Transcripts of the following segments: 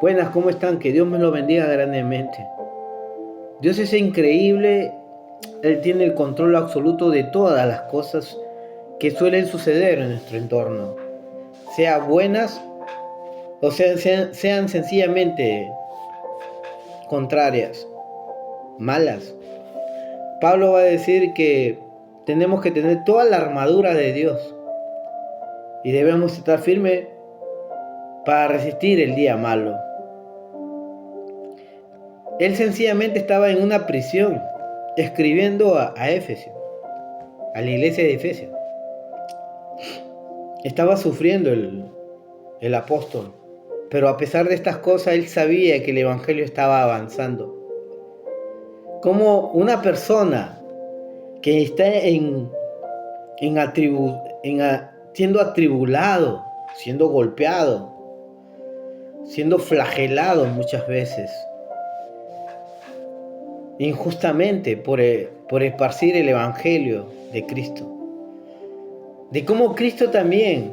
Buenas, ¿cómo están? Que Dios me lo bendiga grandemente. Dios es increíble, Él tiene el control absoluto de todas las cosas que suelen suceder en nuestro entorno, sean buenas o sean sencillamente contrarias, malas. Pablo va a decir que tenemos que tener toda la armadura de Dios y debemos estar firmes para resistir el día malo. Él sencillamente estaba en una prisión escribiendo a Éfeso, a la iglesia de Efesios. Estaba sufriendo el apóstol, pero a pesar de estas cosas él sabía que el evangelio estaba avanzando. Como una persona que está siendo atribulado, siendo golpeado, siendo flagelado muchas veces, injustamente por esparcir el evangelio de Cristo. De cómo Cristo también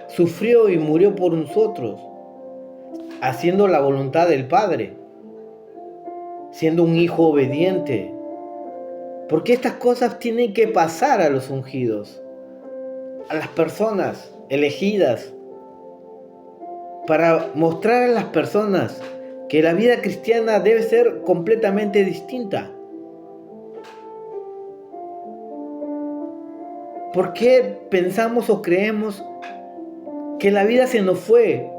sufrió y murió por nosotros, haciendo la voluntad del Padre, siendo un hijo obediente. Porque estas cosas tienen que pasar a los ungidos, a las personas elegidas, para mostrar a las personas que la vida cristiana debe ser completamente distinta. ¿Por qué pensamos o creemos que la vida se nos fue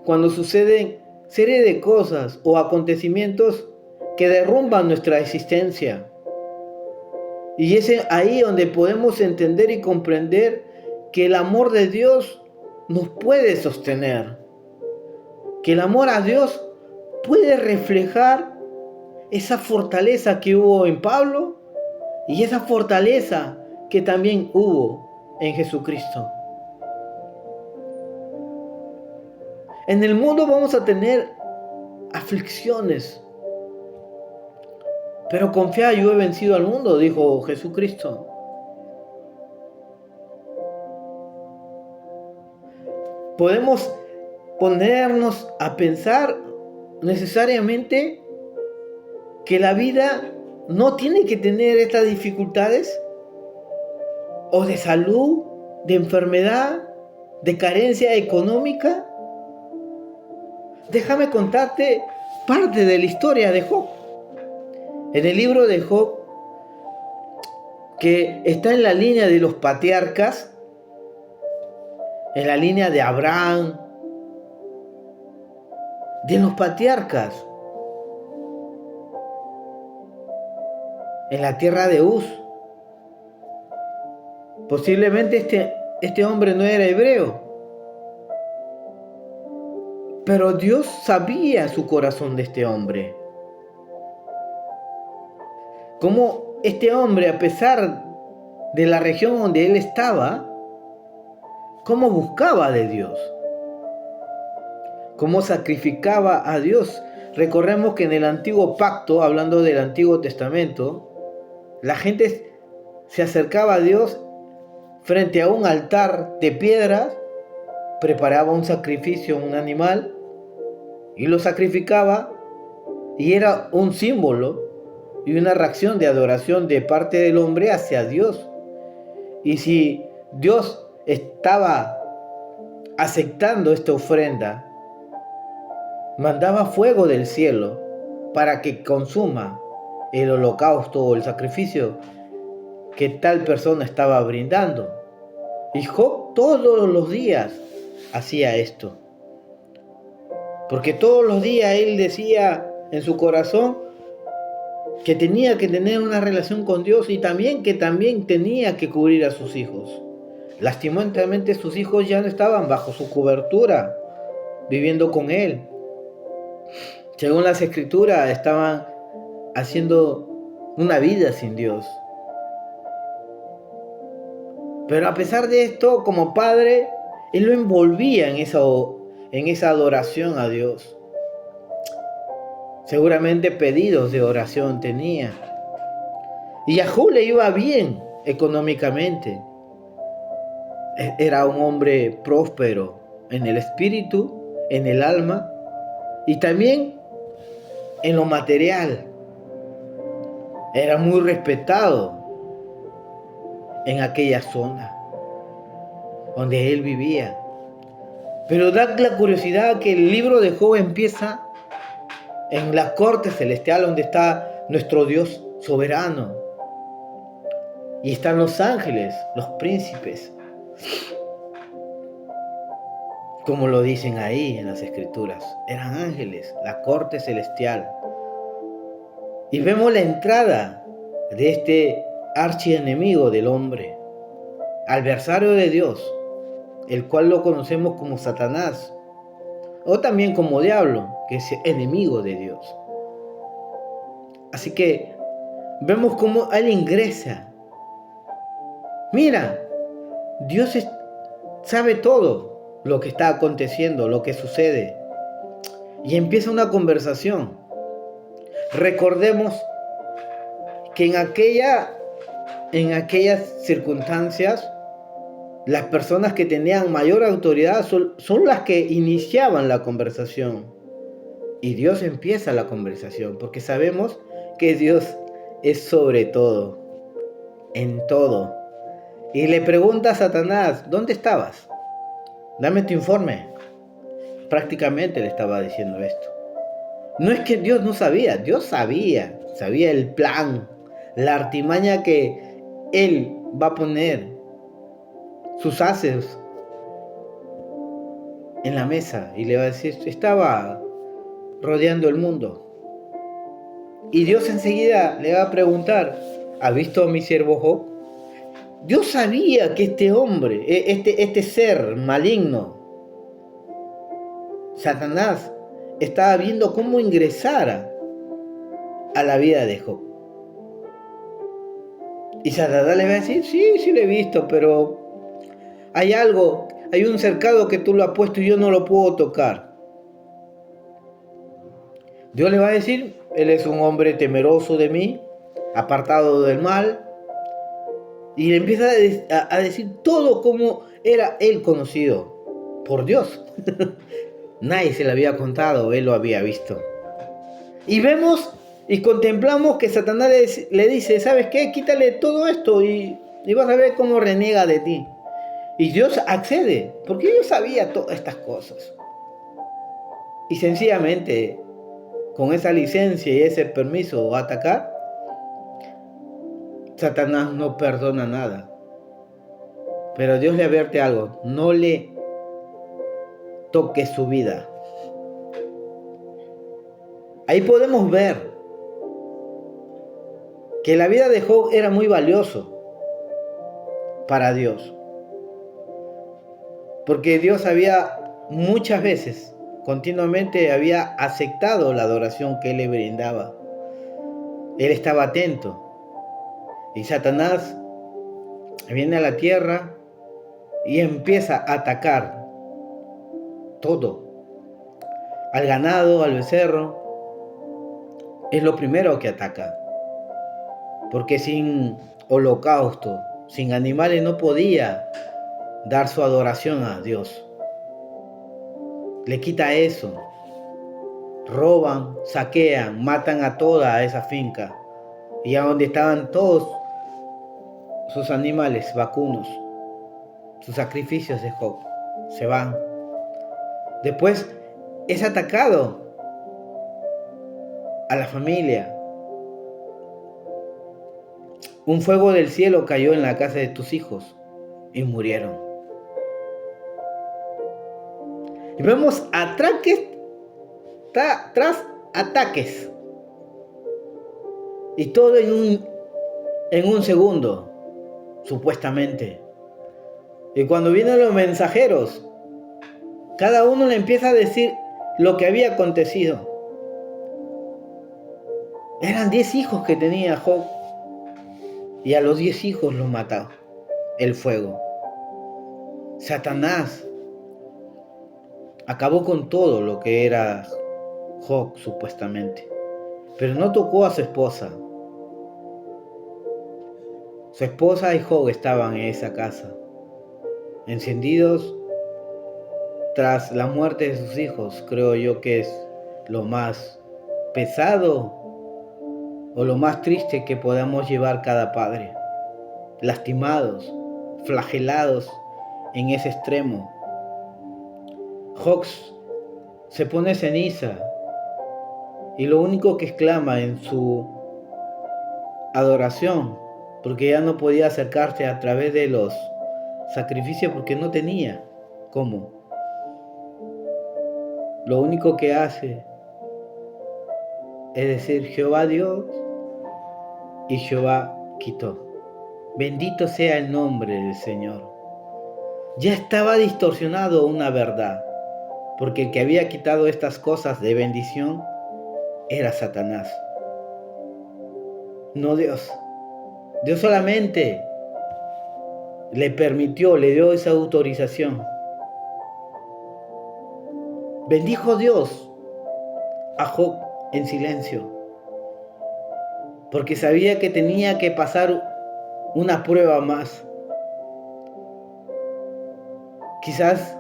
cuando suceden serie de cosas o acontecimientos que derrumban nuestra existencia? Y es ahí donde podemos entender y comprender que el amor de Dios nos puede sostener, que el amor a Dios puede reflejar esa fortaleza que hubo en Pablo y esa fortaleza que también hubo en Jesucristo. En el mundo vamos a tener aflicciones, pero confía, yo he vencido al mundo, dijo Jesucristo. Podemos ponernos a pensar necesariamente que la vida no tiene que tener estas dificultades o de salud, de enfermedad, de carencia económica. Déjame contarte parte de la historia de Job. En el libro de Job, que está en la línea de los patriarcas, en la línea de Abraham, de los patriarcas, en la tierra de Uz. Posiblemente este hombre no era hebreo, pero Dios sabía su corazón de este hombre. Cómo este hombre, a pesar de la región donde él estaba, cómo buscaba de Dios, cómo sacrificaba a Dios. Recordemos que en el antiguo pacto, hablando del Antiguo Testamento, la gente se acercaba a Dios frente a un altar de piedras, preparaba un sacrificio, un animal, y lo sacrificaba, y era un símbolo y una reacción de adoración de parte del hombre hacia Dios. Y si Dios estaba aceptando esta ofrenda, mandaba fuego del cielo para que consuma el holocausto o el sacrificio que tal persona estaba brindando. Y Job todos los días hacía esto, porque todos los días él decía en su corazón que tenía que tener una relación con Dios y que también tenía que cubrir a sus hijos. Lastimosamente sus hijos ya no estaban bajo su cobertura, viviendo con él. Según las escrituras, estaban haciendo una vida sin Dios. Pero a pesar de esto, como padre, él lo envolvía en esa adoración a Dios. Seguramente pedidos de oración tenía. Y a Job le iba bien económicamente. Era un hombre próspero en el espíritu, en el alma. Y también en lo material. Era muy respetado en aquella zona donde él vivía. Pero da la curiosidad que el libro de Job empieza en la corte celestial donde está nuestro Dios soberano. Y están los ángeles, los príncipes, como lo dicen ahí en las escrituras. Eran ángeles, la corte celestial. Y vemos la entrada de este archienemigo del hombre, adversario de Dios, el cual lo conocemos como Satanás, o también como diablo, que es enemigo de Dios. Así que vemos cómo él ingresa. Mira, Dios sabe todo lo que está aconteciendo, lo que sucede. Y empieza una conversación. Recordemos que en aquellas circunstancias, las personas que tenían mayor autoridad son las que iniciaban la conversación. Y Dios empieza la conversación, porque sabemos que Dios es sobre todo, en todo. Y le pregunta a Satanás, ¿dónde estabas? Dame tu informe. Prácticamente le estaba diciendo esto. No es que Dios no sabía, Dios sabía el plan, la artimaña que Él va a poner, sus haces en la mesa, y le va a decir, estaba rodeando el mundo. Y Dios enseguida le va a preguntar, ¿has visto a mi siervo Job? Dios sabía que este hombre, este ser maligno, Satanás, estaba viendo cómo ingresara a la vida de Job. Y Satanás le va a decir, sí lo he visto, pero hay un cercado que tú lo has puesto y yo no lo puedo tocar. Dios le va a decir, él es un hombre temeroso de mí, apartado del mal. Y le empieza a decir todo como era él conocido por Dios. Nadie se le había contado, él lo había visto. Y vemos y contemplamos que Satanás le dice, ¿sabes qué? Quítale todo esto y vas a ver cómo reniega de ti. Y Dios accede, porque Dios sabía todas estas cosas. Y sencillamente, con esa licencia y ese permiso a atacar, Satanás no perdona nada. Pero Dios le advierte algo, no le toque su vida. Ahí podemos ver que la vida de Job era muy valioso para Dios. Porque Dios había muchas veces, continuamente había aceptado la adoración que él le brindaba. Él estaba atento. Y Satanás viene a la tierra y empieza a atacar todo. Al ganado, al becerro, es lo primero que ataca. Porque sin holocausto, sin animales no podía dar su adoración a Dios. Le quita eso. Roban, saquean, matan a toda esa finca. Y a donde estaban todos sus animales vacunos, sus sacrificios de Job, se van. Después es atacado a la familia. Un fuego del cielo cayó en la casa de tus hijos y murieron. Y vemos ataques tras ataques. Y todo en un segundo, supuestamente. Y cuando vienen los mensajeros, cada uno le empieza a decir lo que había acontecido. Eran 10 hijos que tenía Job. Y a los 10 hijos los mató el fuego. Satanás acabó con todo lo que era Job, supuestamente. Pero no tocó a su esposa. Su esposa y Job estaban en esa casa, encendidos tras la muerte de sus hijos. Creo yo que es lo más pesado o lo más triste que podamos llevar cada padre. Lastimados, flagelados en ese extremo. Job se pone ceniza y lo único que exclama en su adoración, porque ya no podía acercarse a través de los sacrificios porque no tenía cómo. Lo único que hace es decir, Jehová Dios y Jehová quitó. Bendito sea el nombre del Señor. Ya estaba distorsionado una verdad, porque el que había quitado estas cosas de bendición era Satanás, no Dios. Dios solamente le permitió, le dio esa autorización. Bendijo Dios a Job en silencio, porque sabía que tenía que pasar una prueba más. Quizás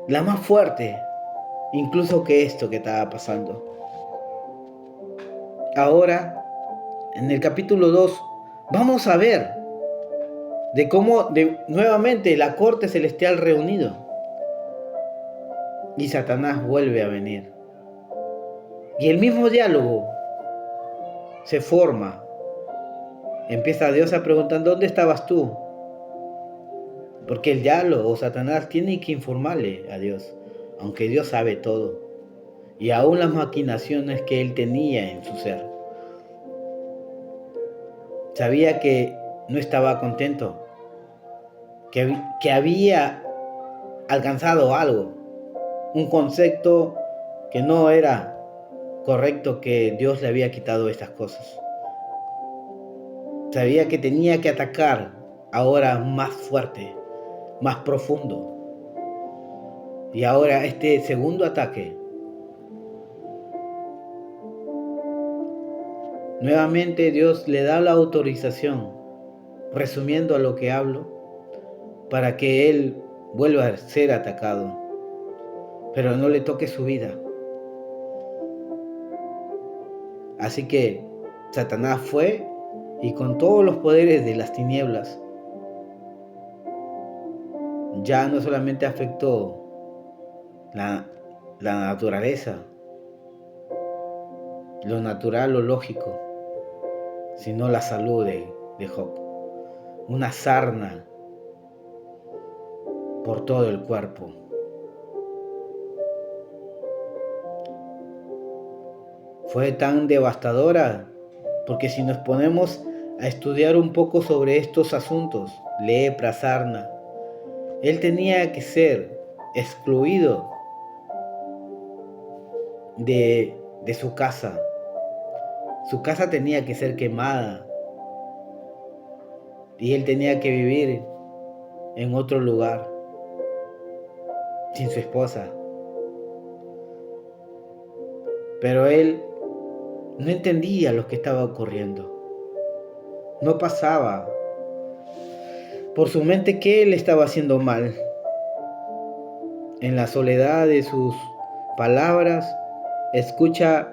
la más fuerte, incluso que esto que estaba pasando. Ahora, en el capítulo 2, vamos a ver de cómo nuevamente la corte celestial reunido y Satanás vuelve a venir. Y el mismo diálogo se forma. Empieza Dios a preguntar, ¿dónde estabas tú? Porque el diablo o Satanás tiene que informarle a Dios, aunque Dios sabe todo. Y aún las maquinaciones que él tenía en su ser. Sabía que no estaba contento, que había alcanzado algo, un concepto que no era correcto, que Dios le había quitado estas cosas. Sabía que tenía que atacar ahora más fuerte, más profundo. Y ahora este segundo ataque, nuevamente Dios le da la autorización, resumiendo a lo que hablo, para que él vuelva a ser atacado, pero no le toque su vida. Así que Satanás fue y con todos los poderes de las tinieblas, ya no solamente afectó la naturaleza, lo natural, lo lógico, sino la salud de Job. Una sarna por todo el cuerpo. Fue tan devastadora, porque si nos ponemos a estudiar un poco sobre estos asuntos, lepra, sarna, él tenía que ser excluido de su casa. Su casa tenía que ser quemada y él tenía que vivir en otro lugar, sin su esposa. Pero él no entendía lo que estaba ocurriendo. No pasaba por su mente que él estaba haciendo mal. En la soledad de sus palabras, escucha,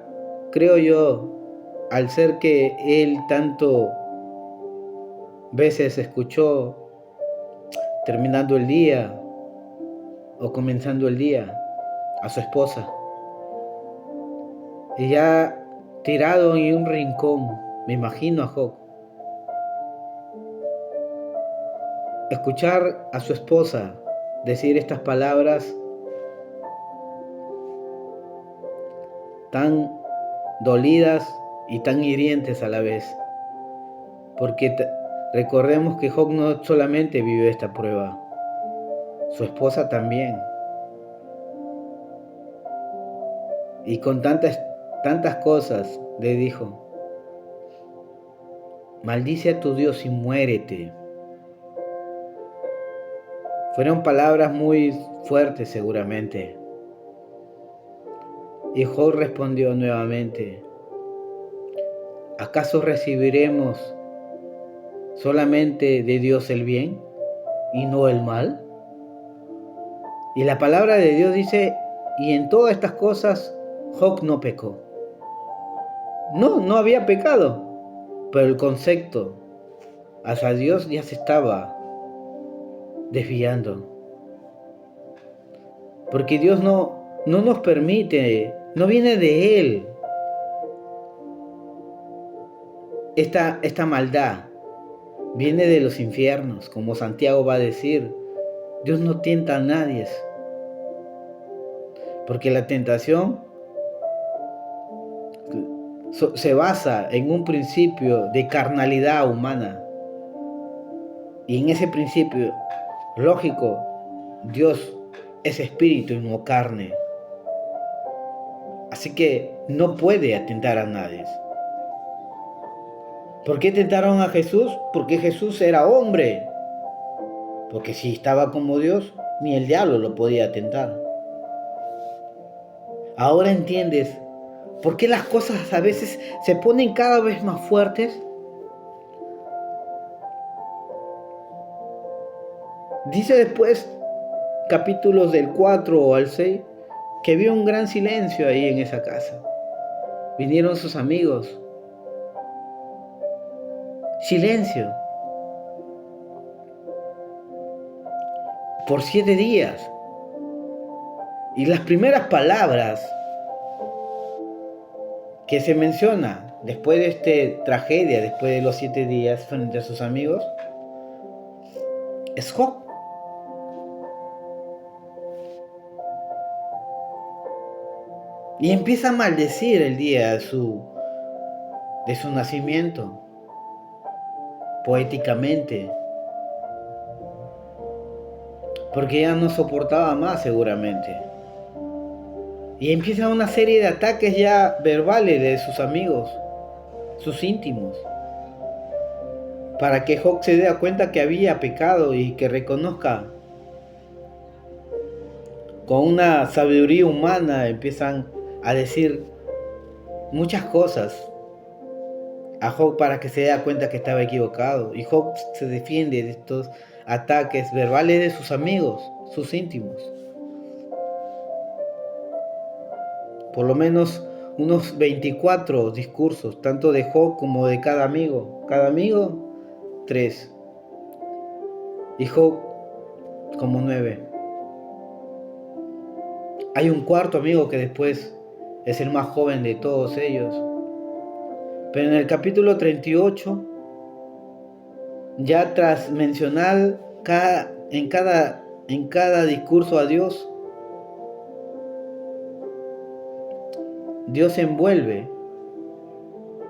creo yo, al ser que él tanto veces escuchó terminando el día o comenzando el día a su esposa, y ya tirado en un rincón, me imagino a Job, escuchar a su esposa decir estas palabras tan dolidas y tan hirientes a la vez, porque recordemos que Job no solamente vivió esta prueba, su esposa también, y con tantas cosas le dijo, maldice a tu Dios y muérete. Fueron palabras muy fuertes seguramente. Y Job respondió nuevamente, ¿acaso recibiremos solamente de Dios el bien y no el mal? Y la palabra de Dios dice, Y en todas estas cosas, Job no pecó. No había pecado. Pero el concepto hacia Dios ya se estaba desviando. Porque Dios no nos permite, no viene de Él esta maldad. Viene de los infiernos, como Santiago va a decir. Dios no tienta a nadie. Porque la tentación se basa en un principio de carnalidad humana. Y en ese principio lógico, Dios es espíritu y no carne. Así que no puede atentar a nadie. ¿Por qué tentaron a Jesús? Porque Jesús era hombre. Porque si estaba como Dios, ni el diablo lo podía tentar. Ahora entiendes por qué las cosas a veces se ponen cada vez más fuertes. Dice después, capítulos del 4 al 6, que vio un gran silencio ahí en esa casa. Vinieron sus amigos. Silencio. Por 7 días. Y las primeras palabras que se menciona después de esta tragedia, después de los 7 días frente a sus amigos, es Job. Y empieza a maldecir el día de su nacimiento, poéticamente, porque ya no soportaba más seguramente. Y empieza una serie de ataques ya verbales de sus amigos, sus íntimos, para que Job se dé cuenta que había pecado y que reconozca. Con una sabiduría humana empiezan a decir muchas cosas a Job para que se dé cuenta que estaba equivocado. Y Job se defiende de estos ataques verbales de sus amigos, sus íntimos. Por lo menos unos 24 discursos, tanto de Job como de cada amigo. Cada amigo, 3. Y Job, como 9. Hay un cuarto amigo que después es el más joven de todos ellos. Pero en el capítulo 38, ya tras mencionar en cada discurso a Dios, Dios envuelve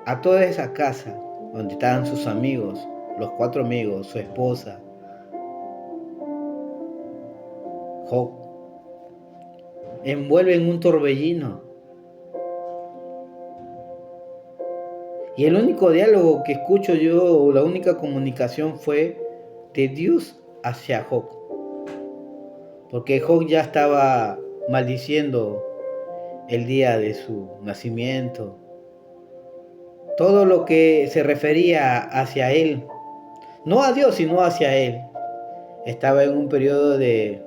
a toda esa casa donde estaban sus amigos, los 4 amigos, su esposa, Job. Envuelve en un torbellino. Y el único diálogo que escucho yo, o la única comunicación fue de Dios hacia Job. Porque Job ya estaba maldiciendo el día de su nacimiento. Todo lo que se refería hacia él, no a Dios, sino hacia él, estaba en un periodo de,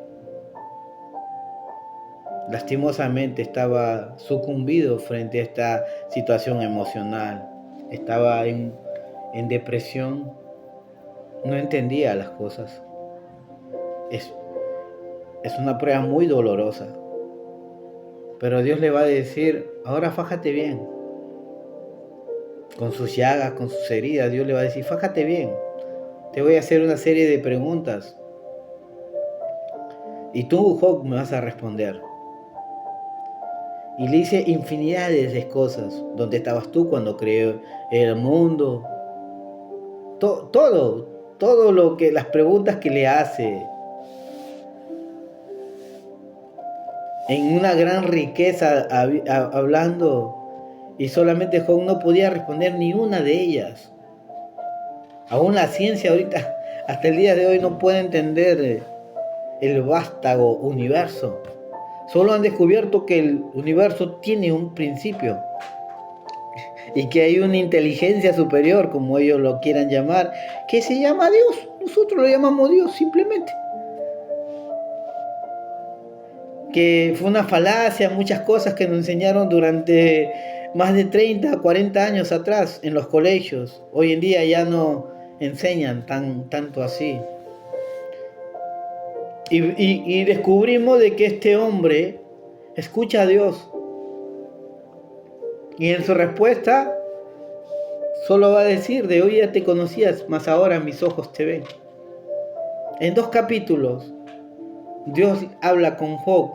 lastimosamente, estaba sucumbido frente a esta situación emocional. Estaba en depresión, no entendía las cosas. Es una prueba muy dolorosa. Pero Dios le va a decir, ahora fájate bien. Con sus llagas, con sus heridas, Dios le va a decir, fájate bien. Te voy a hacer una serie de preguntas. Y tú, Job, me vas a responder. Y le hice infinidades de cosas. ¿Dónde estabas tú cuando creó el mundo? Todo lo que, las preguntas que le hace. En una gran riqueza hablando. Y solamente Job no podía responder ni una de ellas. Aún la ciencia ahorita, hasta el día de hoy, no puede entender el vástago universo. Solo han descubierto que el universo tiene un principio y que hay una inteligencia superior, como ellos lo quieran llamar, que se llama Dios. Nosotros lo llamamos Dios simplemente. que fue una falacia, muchas cosas que nos enseñaron durante más de 30, 40 años atrás en los colegios. Hoy en día ya no enseñan tanto así. Y descubrimos de que este hombre escucha a Dios. Y en su respuesta solo va a decir: de hoy ya te conocías, mas ahora mis ojos te ven. En 2 capítulos Dios habla con Job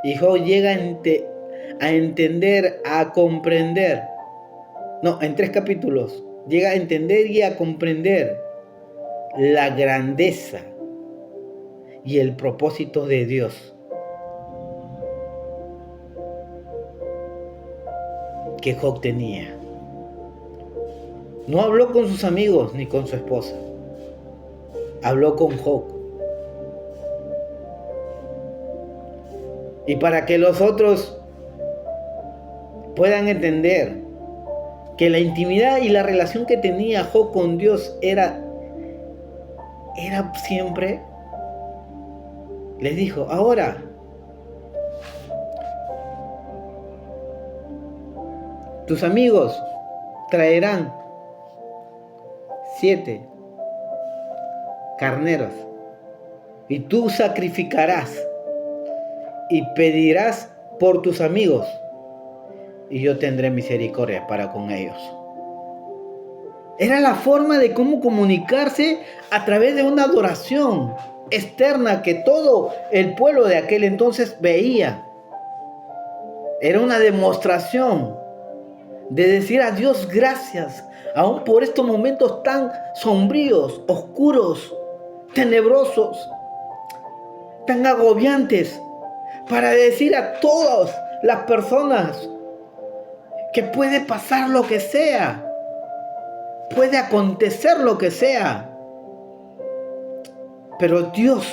y Job llega a entender, a comprender. No, en 3 capítulos llega a entender y a comprender la grandeza y el propósito de Dios que Job tenía. No habló con sus amigos ni con su esposa. Habló con Job. Y para que los otros puedan entender que la intimidad y la relación que tenía Job con Dios era siempre, les dijo: ahora tus amigos traerán 7 carneros y tú sacrificarás y pedirás por tus amigos y yo tendré misericordia para con ellos. Era la forma de cómo comunicarse a través de una adoración externa que todo el pueblo de aquel entonces veía. Era una demostración de decir a Dios gracias, aún por estos momentos tan sombríos, oscuros, tenebrosos, tan agobiantes, para decir a todas las personas que puede pasar lo que sea, puede acontecer lo que sea, pero Dios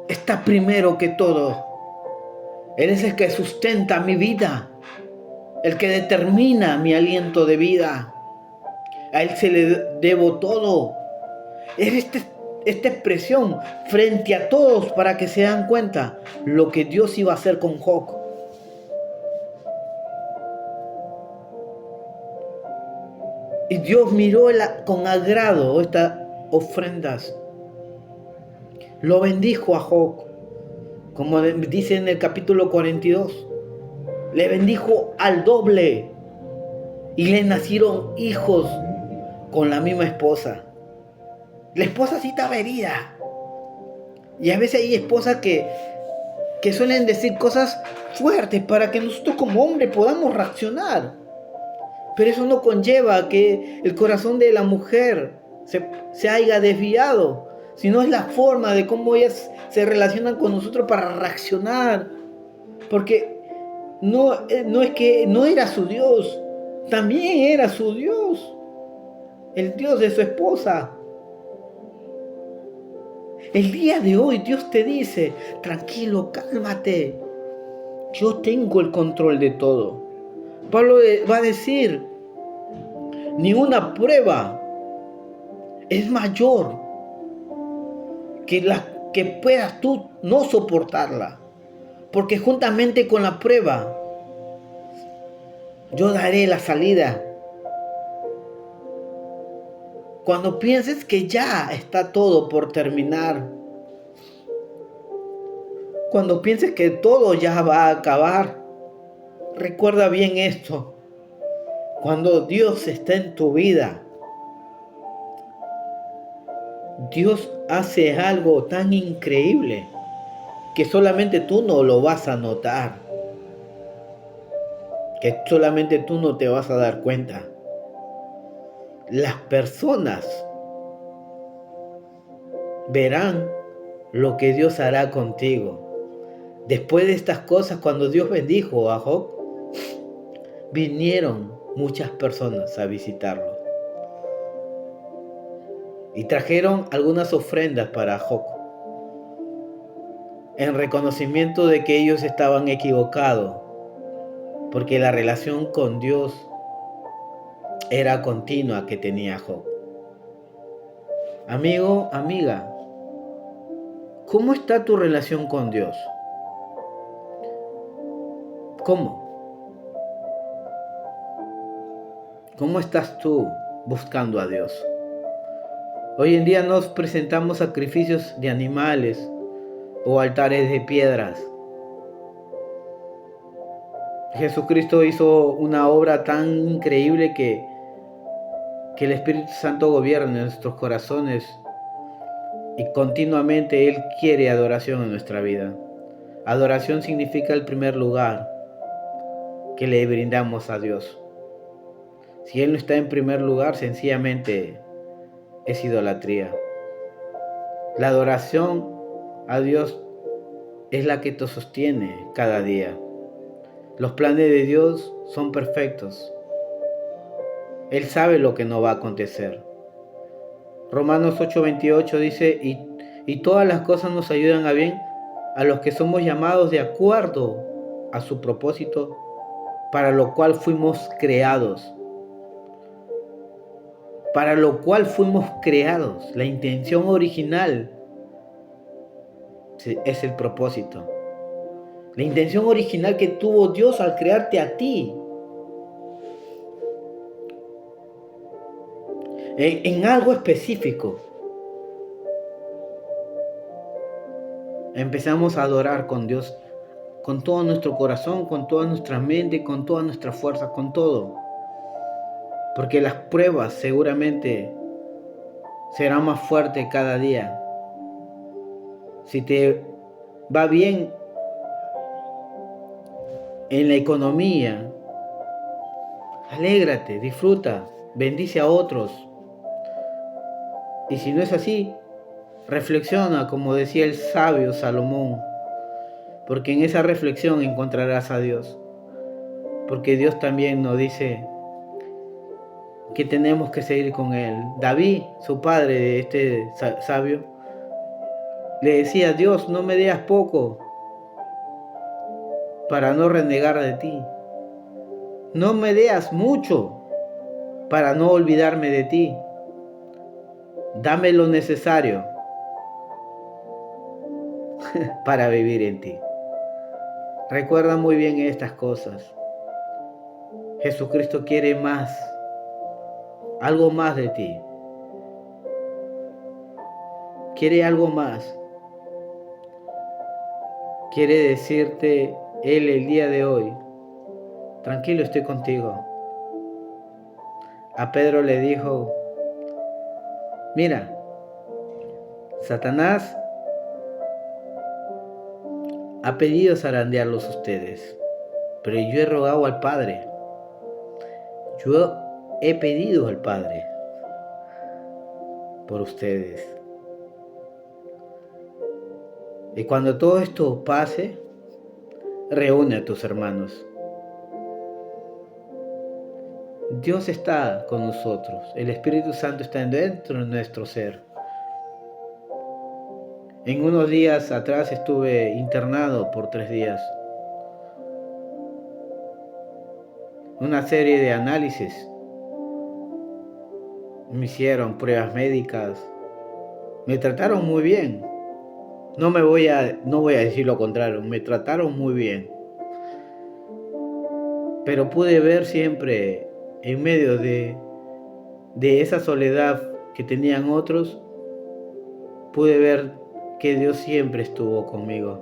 está primero que todo. Él es el que sustenta mi vida, el que determina mi aliento de vida. A Él se le debo todo. Es esta expresión frente a todos para que se den cuenta lo que Dios iba a hacer con Job. Y Dios miró con agrado estas ofrendas. Lo bendijo a Job, como dice en el capítulo 42. Le bendijo al doble y le nacieron hijos con la misma esposa. La esposa sí estaba herida. Y a veces hay esposas que suelen decir cosas fuertes para que nosotros como hombres podamos reaccionar. Pero eso no conlleva que el corazón de la mujer se haya desviado, sino es la forma de cómo ellas se relacionan con nosotros para reaccionar. Porque no es que no era su Dios, también era su Dios, el Dios de su esposa. El día de hoy Dios te dice: tranquilo, cálmate, yo tengo el control de todo. Pablo va a decir: ni una prueba es mayor que la que puedas tú no soportarla, porque juntamente con la prueba yo daré la salida. Cuando pienses que ya está todo por terminar, cuando pienses que todo ya va a acabar, recuerda bien esto: cuando Dios está en tu vida, Dios hace algo tan increíble que solamente tú no lo vas a notar, que solamente tú no te vas a dar cuenta. Las personas verán lo que Dios hará contigo. Después de estas cosas, cuando Dios bendijo a Job, vinieron muchas personas a visitarlo y trajeron algunas ofrendas para Job, en reconocimiento de que ellos estaban equivocados, porque la relación con Dios era continua que tenía Job. Amigo, amiga, ¿cómo está tu relación con Dios? ¿Cómo? ¿Cómo estás tú buscando a Dios? Hoy en día nos presentamos sacrificios de animales o altares de piedras. Jesucristo hizo una obra tan increíble que el Espíritu Santo gobierne nuestros corazones y continuamente Él quiere adoración en nuestra vida. Adoración significa el primer lugar que le brindamos a Dios. Si Él no está en primer lugar, sencillamente es idolatría. La adoración a Dios es la que te sostiene cada día. Los planes de Dios son perfectos. Él sabe lo que no va a acontecer. Romanos 8:28 dice, y todas las cosas nos ayudan a bien a los que somos llamados de acuerdo a su propósito, para lo cual fuimos creados. Para lo cual fuimos creados. La intención original es el propósito. La intención original que tuvo Dios al crearte a ti. En algo específico. Empezamos a adorar con Dios con todo nuestro corazón, con toda nuestra mente, con toda nuestra fuerza, con todo. Porque las pruebas seguramente serán más fuertes cada día. Si te va bien en la economía, alégrate, disfruta, bendice a otros. Y si no es así, reflexiona, como decía el sabio Salomón, porque en esa reflexión encontrarás a Dios. Porque Dios también nos dice que tenemos que seguir con Él. David, su padre de este sabio, le decía: Dios, no me des poco para no renegar de ti. No me des mucho para no olvidarme de ti. Dame lo necesario para vivir en ti. Recuerda muy bien estas cosas. Jesucristo quiere más, algo más de ti. Quiere algo más. Quiere decirte Él el día de hoy: tranquilo, estoy contigo. A Pedro le dijo: mira, Satanás ha pedido zarandearlos a ustedes, pero yo he rogado al Padre. Yo he pedido al Padre por ustedes. Y cuando todo esto pase, reúne a tus hermanos. Dios está con nosotros. El Espíritu Santo está dentro de nuestro ser. En unos días atrás estuve internado por 3 días. Una serie de análisis. Me hicieron pruebas médicas. Me trataron muy bien. No voy a decir lo contrario. Me trataron muy bien. Pero pude ver siempre, en medio de esa soledad que tenían otros, pude ver que Dios siempre estuvo conmigo.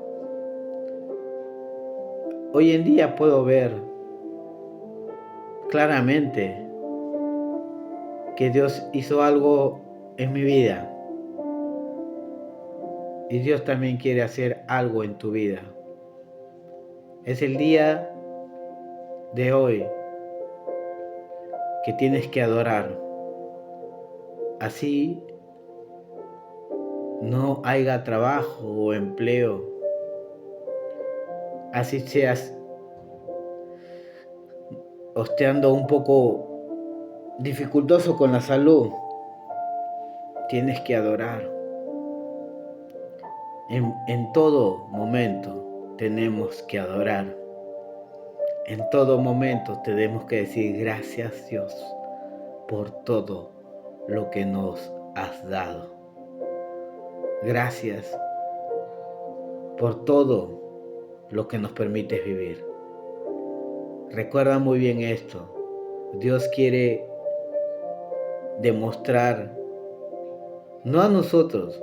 Hoy en día puedo ver claramente que Dios hizo algo en mi vida. Y Dios también quiere hacer algo en tu vida. Es el día de hoy que tienes que adorar. Así no haya trabajo o empleo. Así seas hosteando un poco dificultoso con la salud. Tienes que adorar. En todo momento tenemos que adorar. En todo momento tenemos que decir: gracias, Dios, por todo lo que nos has dado. Gracias por todo lo que nos permites vivir. Recuerda muy bien esto. Dios quiere demostrar, no a nosotros,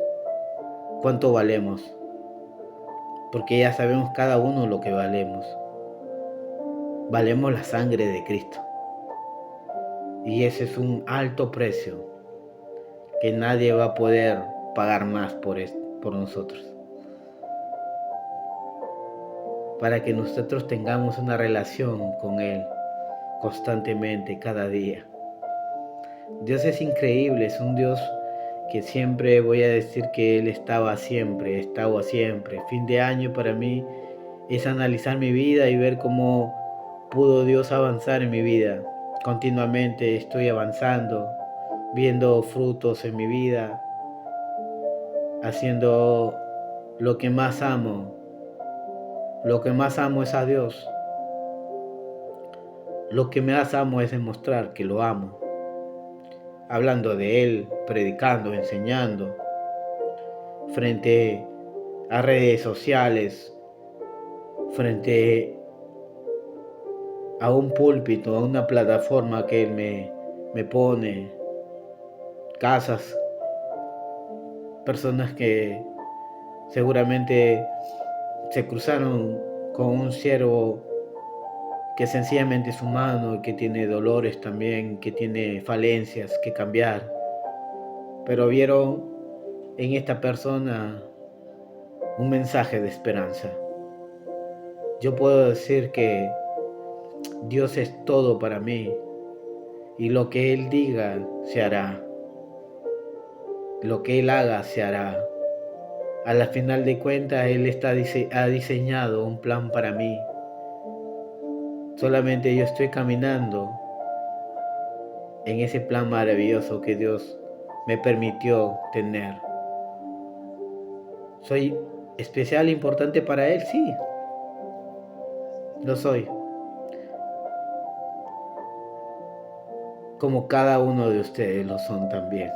cuánto valemos, porque ya sabemos cada uno lo que valemos. Valemos la sangre de Cristo. Y ese es un alto precio que nadie va a poder pagar más por nosotros. Para que nosotros tengamos una relación con Él constantemente, cada día. Dios es increíble, es un Dios que siempre voy a decir que Él estaba siempre. Fin de año para mí es analizar mi vida y ver cómo pudo Dios avanzar en mi vida. Continuamente estoy avanzando, viendo frutos en mi vida, haciendo lo que más amo. Lo que más amo es a Dios. Lo que más amo es demostrar que lo amo. Hablando de Él, predicando, enseñando, frente a redes sociales, frente a un púlpito, a una plataforma que Él me pone, casas, personas que seguramente se cruzaron con un siervo que sencillamente es humano y que tiene dolores también, que tiene falencias que cambiar, pero vieron en esta persona un mensaje de esperanza. Yo puedo decir que Dios es todo para mí y lo que Él diga se hará, lo que Él haga se hará. A la final de cuentas Él ha diseñado un plan para mí. Solamente yo estoy caminando en ese plan maravilloso que Dios me permitió tener. ¿Soy especial e importante para Él? Sí, lo soy. Como cada uno de ustedes lo son también.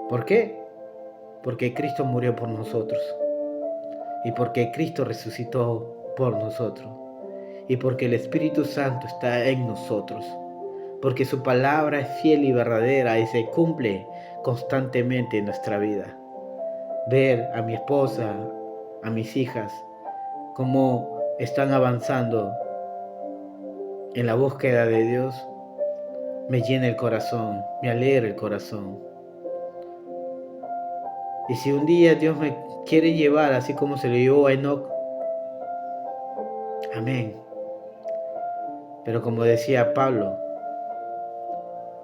¿Por qué? Porque Cristo murió por nosotros. Y porque Cristo resucitó por nosotros. Y porque el Espíritu Santo está en nosotros. Porque su palabra es fiel y verdadera y se cumple constantemente en nuestra vida. Ver a mi esposa, a mis hijas, cómo están avanzando en la búsqueda de Dios, me llena el corazón, me alegra el corazón. Y si un día Dios me quiere llevar así como se lo llevó a Enoc, amén. Pero como decía Pablo,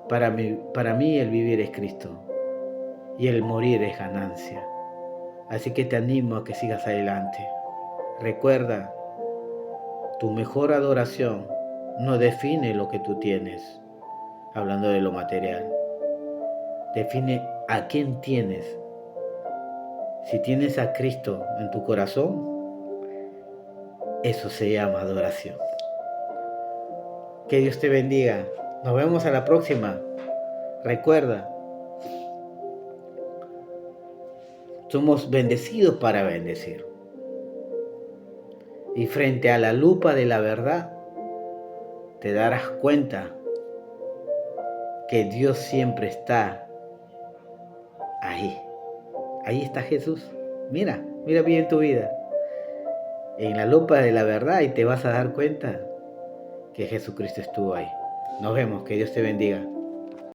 para mí el vivir es Cristo y el morir es ganancia. Así que te animo a que sigas adelante. Recuerda, tu mejor adoración no define lo que tú tienes, hablando de lo material. Define a quién tienes. Si tienes a Cristo en tu corazón, eso se llama adoración. Que Dios te bendiga. Nos vemos a la próxima. Recuerda, somos bendecidos para bendecir. Y frente a la lupa de la verdad, te darás cuenta que Dios siempre está ahí. Ahí está Jesús. Mira bien tu vida. En la lupa de la verdad y te vas a dar cuenta que Jesucristo estuvo ahí. Nos vemos, que Dios te bendiga.